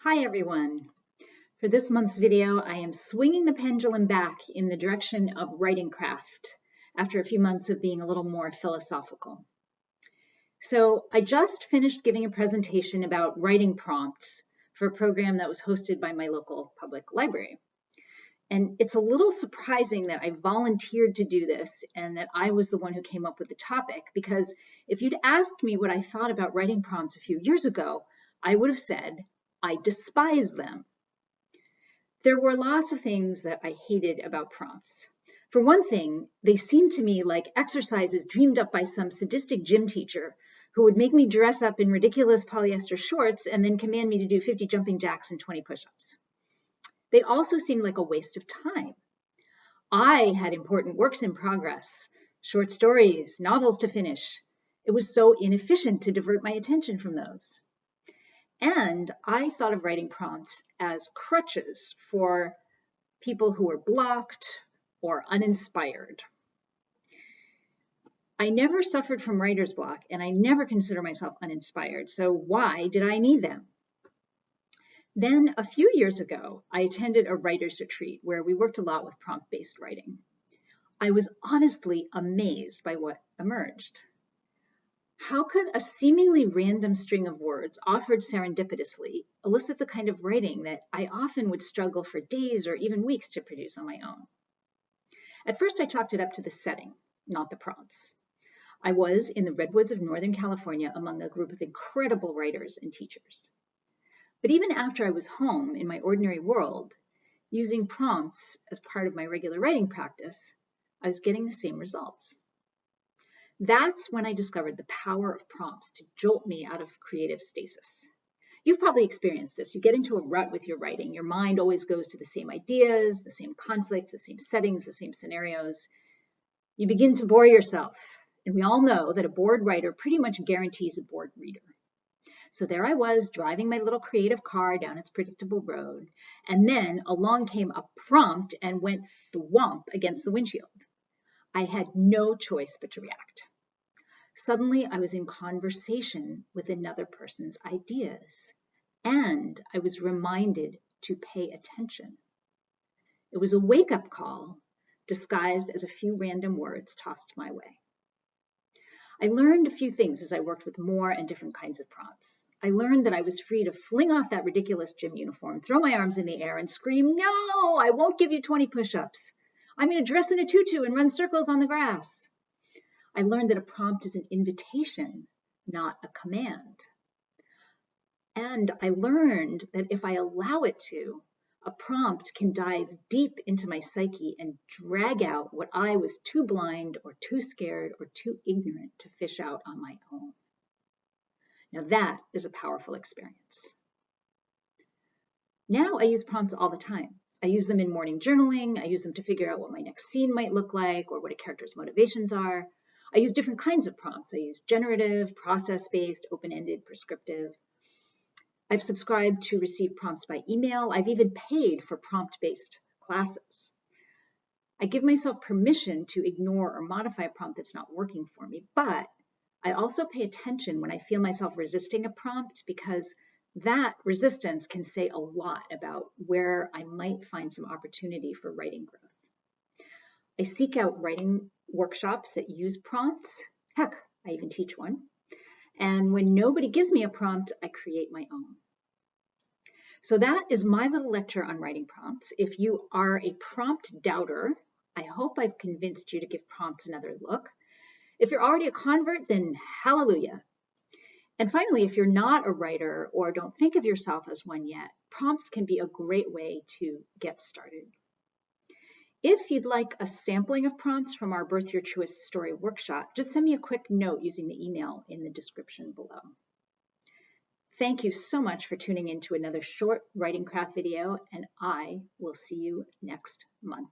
Hi everyone. For this month's video, I am swinging the pendulum back in the direction of writing craft after a few months of being a little more philosophical. So I just finished giving a presentation about writing prompts for a program that was hosted by my local public library. And it's a little surprising that I volunteered to do this and that I was the one who came up with the topic, because if you'd asked me what I thought about writing prompts a few years ago, I would have said, I despise them. There were lots of things that I hated about prompts. For one thing, they seemed to me like exercises dreamed up by some sadistic gym teacher who would make me dress up in ridiculous polyester shorts and then command me to do 50 jumping jacks and 20 push-ups. They also seemed like a waste of time. I had important works in progress, short stories, novels to finish. It was so inefficient to divert my attention from those. And I thought of writing prompts as crutches for people who were blocked or uninspired. I never suffered from writer's block, and I never consider myself uninspired. So why did I need them? Then a few years ago, I attended a writer's retreat where we worked a lot with prompt-based writing. I was honestly amazed by what emerged. How could a seemingly random string of words offered serendipitously elicit the kind of writing that I often would struggle for days or even weeks to produce on my own? At first, I chalked it up to the setting, not the prompts. I was in the redwoods of Northern California among a group of incredible writers and teachers. But even after I was home in my ordinary world, using prompts as part of my regular writing practice, I was getting the same results. That's when I discovered the power of prompts to jolt me out of creative stasis. You've probably experienced this. You get into a rut with your writing. Your mind always goes to the same ideas, the same conflicts, the same settings, the same scenarios. You begin to bore yourself. And we all know that a bored writer pretty much guarantees a bored reader. So there I was, driving my little creative car down its predictable road. And then along came a prompt and went thwomp against the windshield. I had no choice but to react. Suddenly, I was in conversation with another person's ideas, and I was reminded to pay attention. It was a wake-up call disguised as a few random words tossed my way. I learned a few things as I worked with more and different kinds of prompts. I learned that I was free to fling off that ridiculous gym uniform, throw my arms in the air, and scream, "No, I won't give you 20 push-ups. I'm going to dress in a tutu and run circles on the grass." I learned that a prompt is an invitation, not a command. And I learned that if I allow it to, a prompt can dive deep into my psyche and drag out what I was too blind or too scared or too ignorant to fish out on my own. Now that is a powerful experience. Now I use prompts all the time. I use them in morning journaling. I use them to figure out what my next scene might look like or what a character's motivations are. I use different kinds of prompts. I use generative, process-based, open-ended, prescriptive. I've subscribed to receive prompts by email. I've even paid for prompt-based classes. I give myself permission to ignore or modify a prompt that's not working for me, but I also pay attention when I feel myself resisting a prompt, because that resistance can say a lot about where I might find some opportunity for writing growth. I seek out writing workshops that use prompts. Heck, I even teach one. And when nobody gives me a prompt, I create my own. So that is my little lecture on writing prompts. If you are a prompt doubter, I hope I've convinced you to give prompts another look. If you're already a convert, then hallelujah. And finally, if you're not a writer or don't think of yourself as one yet, prompts can be a great way to get started. If you'd like a sampling of prompts from our Birth Your Truest Story workshop, just send me a quick note using the email in the description below. Thank you so much for tuning in to another short writing craft video, and I will see you next month.